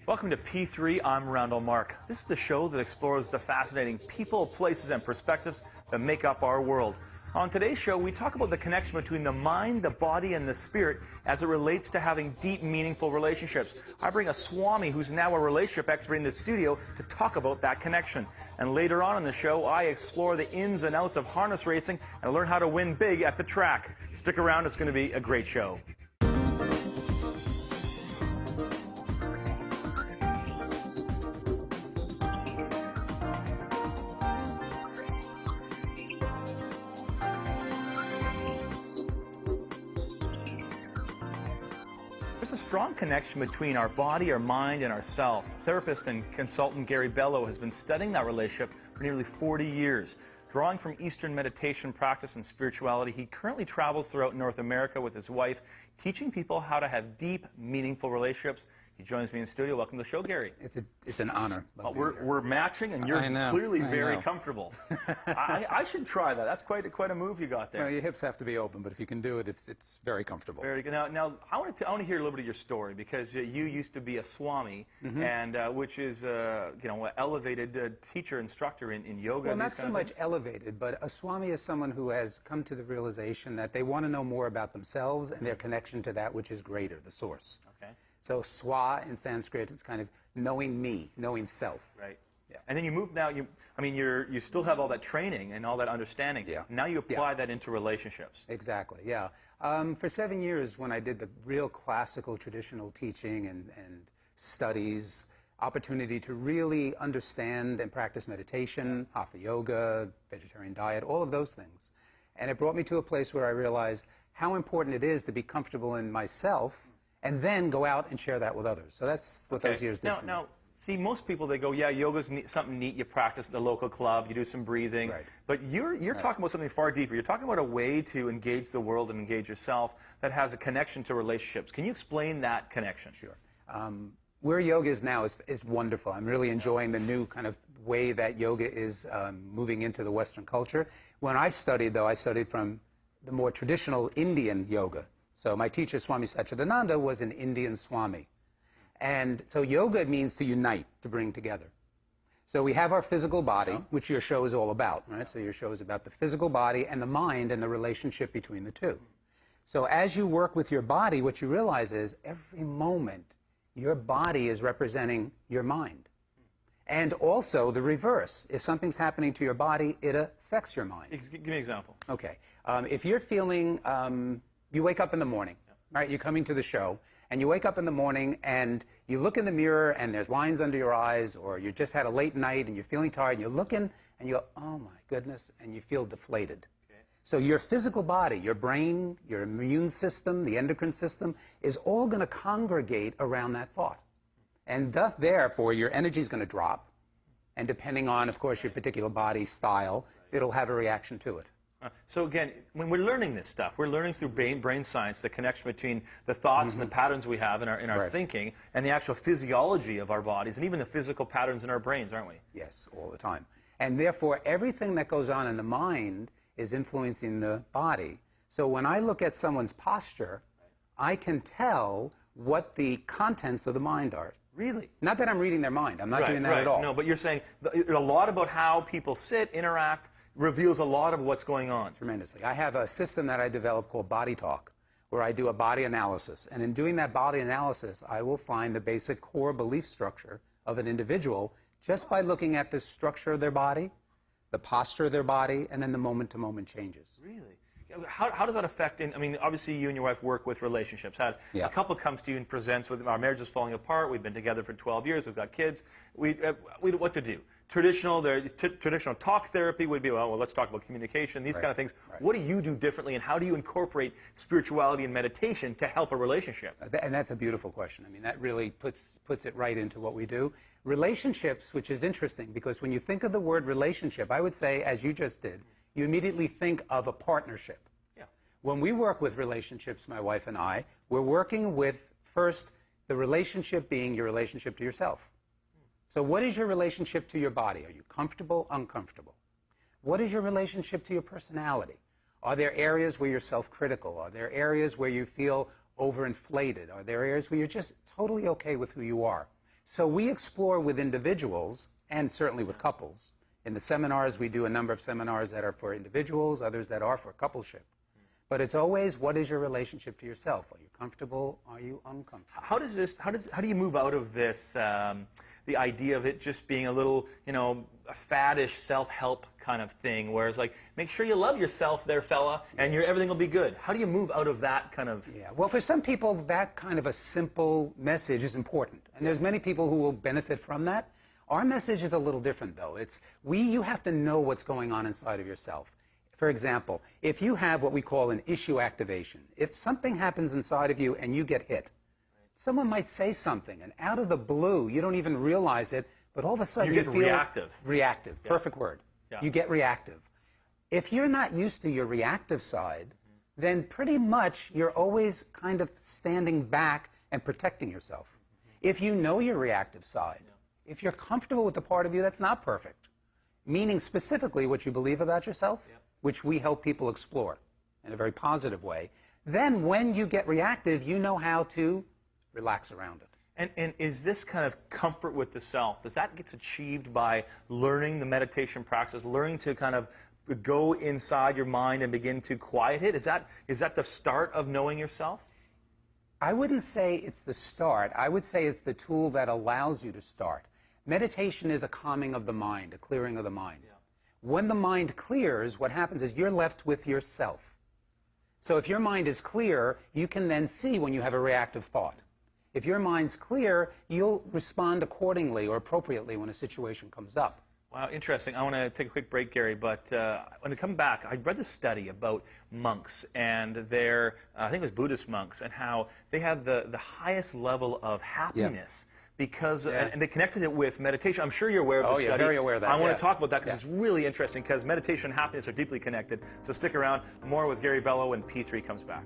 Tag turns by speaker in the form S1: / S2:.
S1: Welcome to P3. I'm Randall Mark. This is the show that explores the fascinating people, places, and perspectives that make up our world. On today's show, we talk about the connection between the mind, the body, and the spirit as it relates to having deep, meaningful relationships. I bring a Swami who's now a relationship expert in the studio to talk about that connection. And later on in the show, I explore the ins and outs of harness racing and learn how to win big at the track. Stick around, it's going to be a great show. There's a strong connection between our body, our mind, and our self. Therapist and consultant Gary Bello has been studying that relationship for nearly 40 years. Drawing from Eastern meditation practice and spirituality, he currently travels throughout North America with his wife, teaching people how to have deep, meaningful relationships. He joins me in the studio. Welcome to the show, Gary.
S2: It's an honor.
S1: We're matching, and you're clearly very comfortable. I should try that. That's quite a move you got there.
S2: Well, your hips have to be open, but if you can do it, it's very comfortable.
S1: Very good. Now I want to hear a little bit of your story, because you used to be a Swami, and which is an elevated teacher instructor in yoga.
S2: Well, not so much elevated, but a Swami is someone who has come to the realization that they want to know more about themselves and their connection to that which is greater, the source.
S1: Okay.
S2: So swa in Sanskrit is kind of knowing me, knowing self.
S1: Right. Yeah. And then you move now. You still have all that training and all that understanding.
S2: Yeah.
S1: Now you apply that into relationships.
S2: Exactly. Yeah. For 7 years, when I did the real classical traditional teaching and studies, opportunity to really understand and practice meditation, hatha yoga, vegetarian diet, all of those things, and it brought me to a place where I realized how important it is to be comfortable in myself, and then go out and share that with others. So that's what those years did for me.
S1: Now, see, most people, they go, yeah, yoga's something neat. You practice at the local club, you do some breathing.
S2: Right.
S1: But you're talking about something far deeper. You're talking about a way to engage the world and engage yourself that has a connection to relationships. Can you explain that connection?
S2: Sure. Where yoga is now is wonderful. I'm really enjoying the new kind of way that yoga is moving into the Western culture. When I studied, though, I studied from the more traditional Indian yoga. So my teacher, Swami Satchidananda, was an Indian Swami. And so yoga means to unite, to bring together. So we have our physical body, which your show is all about, right? So your show is about the physical body and the mind and the relationship between the two. So as you work with your body, what you realize is every moment your body is representing your mind. And also the reverse. If something's happening to your body, it affects your mind.
S1: Give me an example.
S2: Okay. If you're feeling... you wake up in the morning, right? You're coming to the show, and you wake up in the morning, and you look in the mirror, and there's lines under your eyes, or you just had a late night, and you're feeling tired, and you're looking, and you go, oh, my goodness, and you feel deflated. Okay. So your physical body, your brain, your immune system, the endocrine system, is all going to congregate around that thought. And therefore, your energy is going to drop, and depending on, of course, your particular body style, it'll have a reaction to it.
S1: So again, when we're learning this stuff, we're learning through brain science the connection between the thoughts and the patterns we have in our thinking and the actual physiology of our bodies and even the physical patterns in our brains, aren't we?
S2: Yes, all the time. And therefore, everything that goes on in the mind is influencing the body. So when I look at someone's posture, I can tell what the contents of the mind are.
S1: Really?
S2: Not that I'm reading their mind. I'm not doing that at all.
S1: No, but you're saying a lot about how people sit, interact, reveals a lot of what's going on.
S2: Tremendously. I have a system that I developed called Body Talk, where I do a body analysis. And in doing that body analysis, I will find the basic core belief structure of an individual just by looking at the structure of their body, the posture of their body, and then the moment-to-moment changes.
S1: Really? How does that affect, obviously you and your wife work with relationships. A couple comes to you and presents with, our marriage is falling apart, we've been together for 12 years, we've got kids, what to do? Traditional talk therapy would be, well, let's talk about communication, these kind of things. What do you do differently, and how do you incorporate spirituality and meditation to help a relationship?
S2: And that's a beautiful question. I mean, that really puts it right into what we do. Relationships, which is interesting, because when you think of the word relationship, I would say, as you just did, you immediately think of a partnership.
S1: Yeah.
S2: When we work with relationships, my wife and I, we're working with, first, the relationship being your relationship to yourself. So what is your relationship to your body? Are you comfortable, uncomfortable? What is your relationship to your personality? Are there areas where you're self-critical? Are there areas where you feel overinflated? Are there areas where you're just totally okay with who you are? So we explore with individuals and certainly with couples. In the seminars, we do a number of seminars that are for individuals, others that are for coupleship. But it's always, what is your relationship to yourself? Are you comfortable? Are you uncomfortable?
S1: How do you move out of this, the idea of it just being a little, a faddish self-help kind of thing, where it's like, make sure you love yourself there, fella, and everything will be good. How do you move out of that kind of...
S2: Yeah, well, for some people, that kind of a simple message is important. And there's many people who will benefit from that. Our message is a little different, though. You have to know what's going on inside of yourself. For example, if you have what we call an issue activation, if something happens inside of you and you get hit, someone might say something, and out of the blue, you don't even realize it, but all of a sudden
S1: you
S2: feel
S1: reactive.
S2: Reactive,
S1: yeah.
S2: Perfect word.
S1: Yeah.
S2: You get reactive. If you're not used to your reactive side, then pretty much you're always kind of standing back and protecting yourself. If you know your reactive side, if you're comfortable with the part of you that's not perfect, meaning specifically what you believe about yourself, which we help people explore in a very positive way, then when you get reactive, you know how to relax around it.
S1: And is this kind of comfort with the self, does that get achieved by learning the meditation practice, learning to kind of go inside your mind and begin to quiet it? Is that the start of knowing yourself?
S2: I wouldn't say it's the start. I would say it's the tool that allows you to start. Meditation is a calming of the mind, a clearing of the mind. Yeah. When the mind clears, what happens is you're left with yourself. So if your mind is clear, you can then see when you have a reactive thought. If your mind's clear, you'll respond accordingly or appropriately when a situation comes up.
S1: Wow, interesting. I want to take a quick break, Gary, but when I come back, I read this study about monks and their, I think it was Buddhist monks, and how they have the highest level of happiness. Yeah. Because, and they connected it with meditation. I'm sure you're aware of this study.
S2: Oh, yeah, very aware of that.
S1: I want to talk about that because it's really interesting, because meditation and happiness are deeply connected. So stick around. More with Gary Bello when P3 comes back.